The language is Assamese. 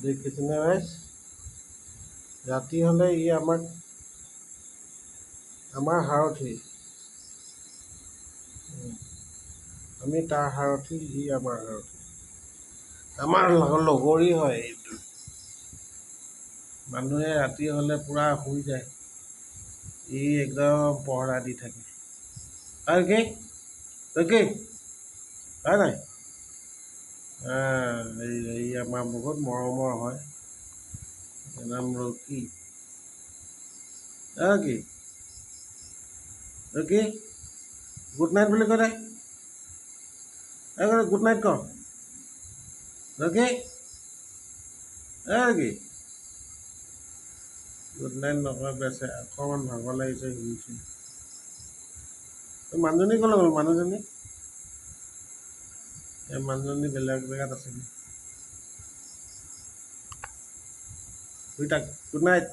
দেখিছেনে ৰাইজ ৰাতি হ'লে ই আমাৰ সাৰথি আমি তাৰ সাৰথি ই আমাৰ সাৰথি আমাৰ লগৰী হয় এইটো মানুহে ৰাতি হ'লে পূৰা শুই যায় ই একদম পহৰা দি থাকে আৰু কি হয় নাই এই আমাৰ বহুত মৰমৰ হয় নাম ৰকি কি ৰকি গুড নাইট বুলি কৈ দে গুড নাইট ক ৰকি ৰকি গুড নাইট নকয় বেচে অকণমান ভাগৰ লাগিছে শুইছে মানুহজনী ক'লৈ গ'ল মানুহজনী এই মানুহজনী বেলেগ জেগাত আছে শুই থাক গুড নাইট